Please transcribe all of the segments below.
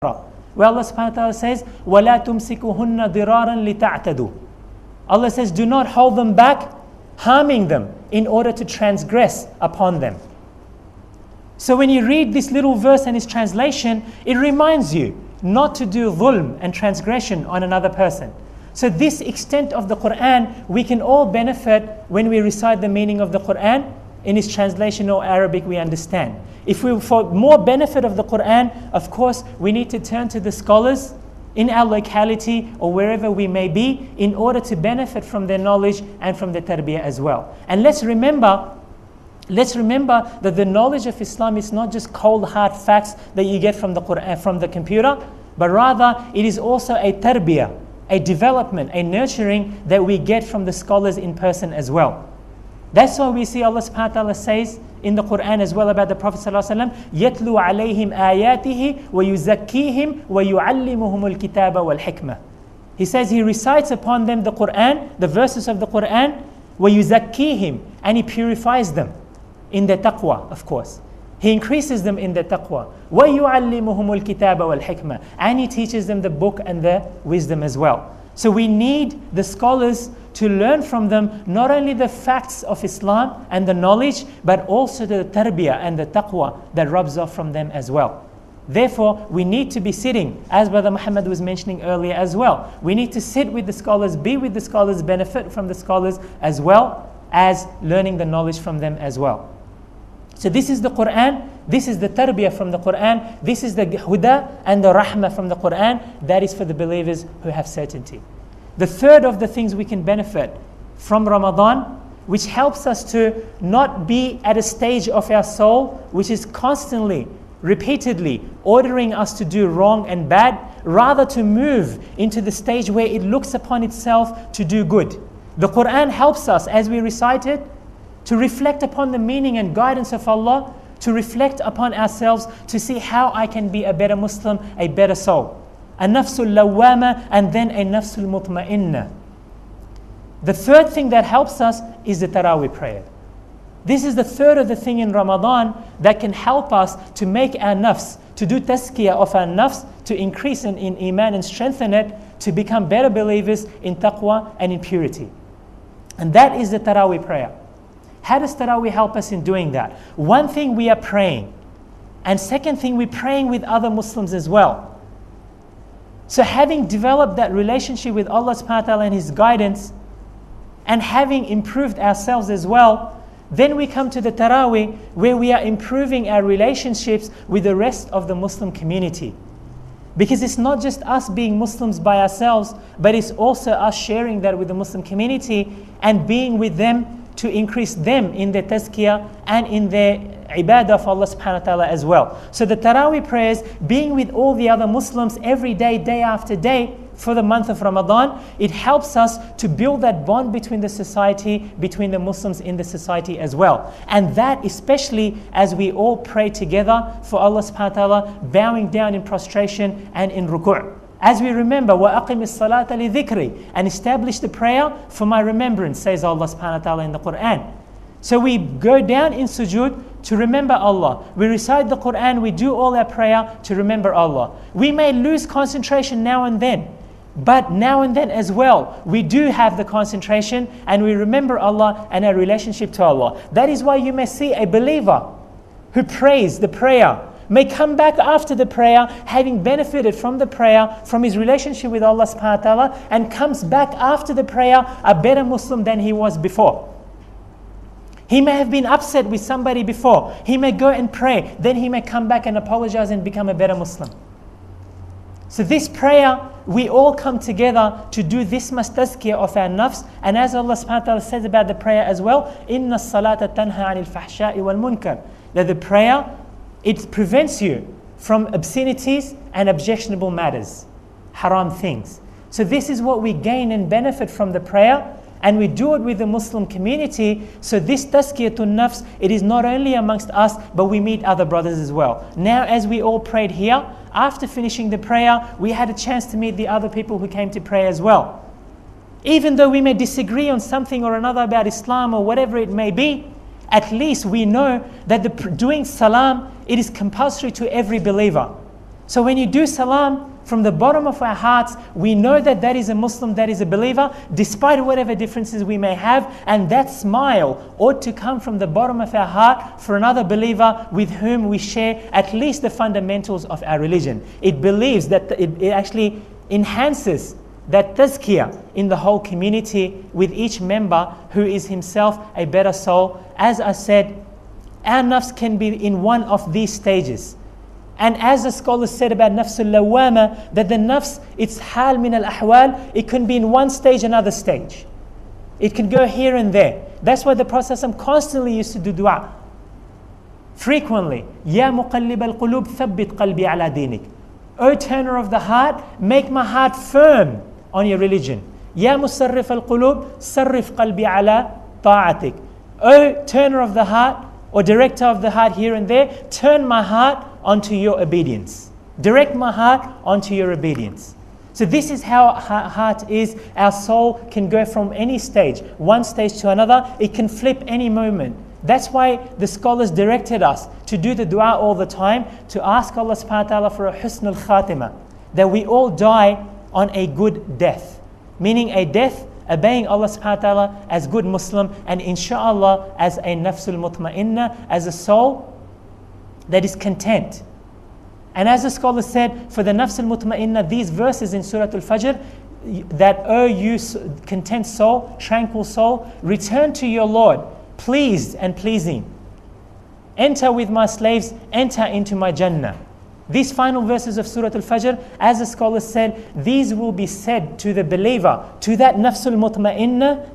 where Allah subhanahu wa ta'ala says, وَلَا تُمْسِكُهُنَّ ضِرَارًا لِتَعْتَدُوا. Allah says, do not hold them back, harming them in order to transgress upon them. So when you read this little verse and its translation, it reminds you not to do dhulm and transgression on another person. So this extent of the Qur'an, we can all benefit when we recite the meaning of the Qur'an in its translation or Arabic we understand. If we, for more benefit of the Qur'an, of course, we need to turn to the scholars in our locality or wherever we may be in order to benefit from their knowledge and from the tarbiyah as well. And let's remember that the knowledge of Islam is not just cold hard facts that you get from the Qur'an, from the computer, but rather it is also a tarbiyah, a development, a nurturing that we get from the scholars in person as well. That's why we see Allah subhanahu wa ta'ala says in the Qur'an as well about the Prophet sallallahu alaihi wasallam, يَتْلُو عَلَيْهِمْ آيَاتِهِ وَيُزَكِّيهِمْ وَيُعَلِّمُهُمُ الْكِتَابَ وَالْحِكْمَةِ. He says he recites upon them the Qur'an, the verses of the Qur'an, وَيُزَكِّيهِمْ, and he purifies them in their taqwa, of course. He increases them in their taqwa. وَيُعَلِّمُهُمُ الْكِتَابَ وَالْحِكْمَةِ, and he teaches them the book and the wisdom as well. So we need the scholars to learn from them not only the facts of Islam and the knowledge, but also the tarbiyah and the taqwa that rubs off from them as well. Therefore, we need to be sitting, as Brother Muhammad was mentioning earlier as well. We need to sit with the scholars, be with the scholars, benefit from the scholars as well as learning the knowledge from them as well. So this is the Qur'an, this is the tarbiyah from the Qur'an, this is the huda and the rahmah from the Qur'an, that is for the believers who have certainty. The third of the things we can benefit from Ramadan, which helps us to not be at a stage of our soul which is constantly, repeatedly ordering us to do wrong and bad, rather to move into the stage where it looks upon itself to do good. The Qur'an helps us as we recite it to reflect upon the meaning and guidance of Allah, to reflect upon ourselves, to see how I can be a better Muslim, a better soul. A nafsul lawwama, and then a nafsul mutma'inna. The third thing that helps us is the Taraweeh prayer. This is the third of the thing in Ramadan that can help us to make our nafs, to do tazkiyah of our nafs, to increase in iman and strengthen it, to become better believers in taqwa and in purity. And that is the Taraweeh prayer. How does Taraweeh help us in doing that? One thing, we are praying. And second thing, we're praying with other Muslims as well. So having developed that relationship with Allah subhanahu wa ta'ala and His guidance, and having improved ourselves as well, then we come to the Taraweeh where we are improving our relationships with the rest of the Muslim community. Because it's not just us being Muslims by ourselves, but it's also us sharing that with the Muslim community and being with them to increase them in their tazkiyah and in their ibadah of Allah subhanahu wa ta'ala as well. So the Taraweeh prayers, being with all the other Muslims every day, day after day, for the month of Ramadan, it helps us to build that bond between the society, between the Muslims in the society as well. And that especially as we all pray together for Allah subhanahu wa ta'ala, bowing down in prostration and in ruku'. As we remember, وَأَقِمِ الصَّلَاةَ لِذِكْرِ, and establish the prayer for my remembrance, says Allah subhanahu wa ta'ala in the Qur'an. So we go down in sujood to remember Allah. We recite the Qur'an, we do all our prayer to remember Allah. We may lose concentration now and then, but now and then as well, we do have the concentration and we remember Allah and our relationship to Allah. That is why you may see a believer who prays the prayer may come back after the prayer, having benefited from the prayer, from his relationship with Allah subhanahu wa ta'ala, and comes back after the prayer a better Muslim than he was before. He may have been upset with somebody before. He may go and pray. Then he may come back and apologize and become a better Muslim. So this prayer, we all come together to do this much tazkiyah of our nafs. And as Allah subhanahu wa ta'ala says about the prayer as well, إِنَّ الصَّلَاةَ تَنْهَى عَنِ الْفَحْشَاءِ وَالْمُنْكَرِ, that the prayer, it prevents you from obscenities and objectionable matters, haram things. So this is what we gain and benefit from the prayer, and we do it with the Muslim community. So this Tazkiyat-un-Nafs, it is not only amongst us, but we meet other brothers as well. Now as we all prayed here, after finishing the prayer, we had a chance to meet the other people who came to pray as well. Even though we may disagree on something or another about Islam or whatever it may be, at least we know that doing salam, it is compulsory to every believer. So when you do salam, from the bottom of our hearts, we know that that is a Muslim, that is a believer, despite whatever differences we may have. And that smile ought to come from the bottom of our heart for another believer with whom we share at least the fundamentals of our religion. It believes that it actually enhances that tazkiyah in the whole community with each member who is himself a better soul. As I said, our nafs can be in one of these stages. And as the scholars said about nafs al-lawwama, that the nafs, it's hal min al-ahwal, it can be in one stage, another stage. It can go here and there. That's why the Prophet constantly used to do dua. Frequently. Ya muqallib al-qulub, thabbit qalbi ala dinik. O turner of the heart, make my heart firm on your religion. Ya musarrif al-qulub, sarrif qalbi ala ta'atik. O turner of the heart, or director of the heart here and there, turn my heart onto your obedience. Direct my heart onto your obedience. So this is how our heart is. Our soul can go from any stage, one stage to another. It can flip any moment. That's why the scholars directed us to do the dua all the time, to ask Allah subhanahu wa ta'ala for a husn al-khatimah, that we all die on a good death. Meaning a death obeying Allah subhanahu wa ta'ala as good Muslim, and inshaAllah as a nafsul mutma'inna, as a soul that is content. And as the scholar said, for the nafsul mutma'inna, these verses in Surah Al-Fajr, that O you content soul, tranquil soul, return to your Lord, pleased and pleasing. Enter with my slaves, enter into my Jannah. These final verses of Surah Al-Fajr, as the scholars said, these will be said to the believer, to that nafsul mutma'inna,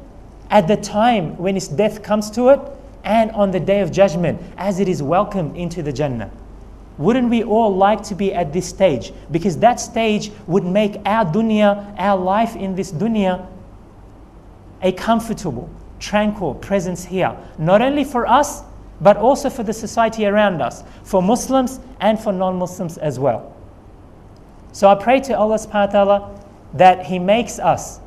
at the time when its death comes to it, and on the day of judgment, as it is welcomed into the Jannah. Wouldn't we all like to be at this stage? Because that stage would make our dunya, our life in this dunya, a comfortable, tranquil presence here. Not only for us, but also for the society around us, for Muslims and for non-Muslims as well. So I pray to Allah subhanahu wa ta'ala that He makes us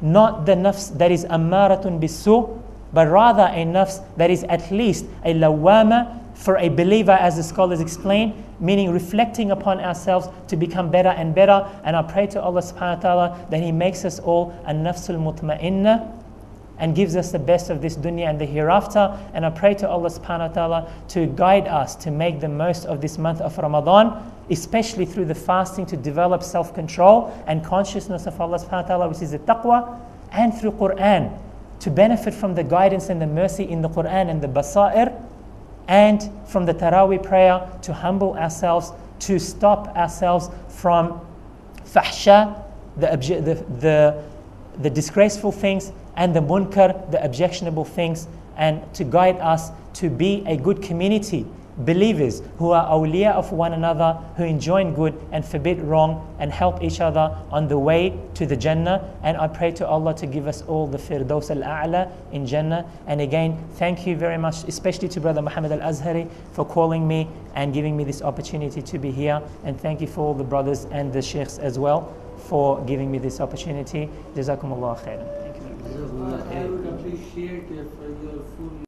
not the nafs that is ammaratun bisu, but rather a nafs that is at least a lawwama for a believer, as the scholars explain, meaning reflecting upon ourselves to become better and better. And I pray to Allah subhanahu wa ta'ala that He makes us all a nafsul mutma'inna, and gives us the best of this dunya and the hereafter. And I pray to Allah subhanahu wa ta'ala to guide us to make the most of this month of Ramadan, especially through the fasting, to develop self-control and consciousness of Allah subhanahu wa ta'ala, which is the taqwa, and through Qur'an, to benefit from the guidance and the mercy in the Qur'an and the basair, and from the Taraweeh prayer to humble ourselves, to stop ourselves from fahsha, the disgraceful things, and the munkar, the objectionable things, and to guide us to be a good community, believers who are awliya of one another, who enjoin good and forbid wrong, and help each other on the way to the Jannah. And I pray to Allah to give us all the Firdaus al-A'la in Jannah. And again, thank you very much, especially to Brother Muhammad al-Azhari, for calling me and giving me this opportunity to be here. And thank you for all the brothers and the sheikhs as well for giving me this opportunity. Jazakumullah khairan. I would appreciate if your full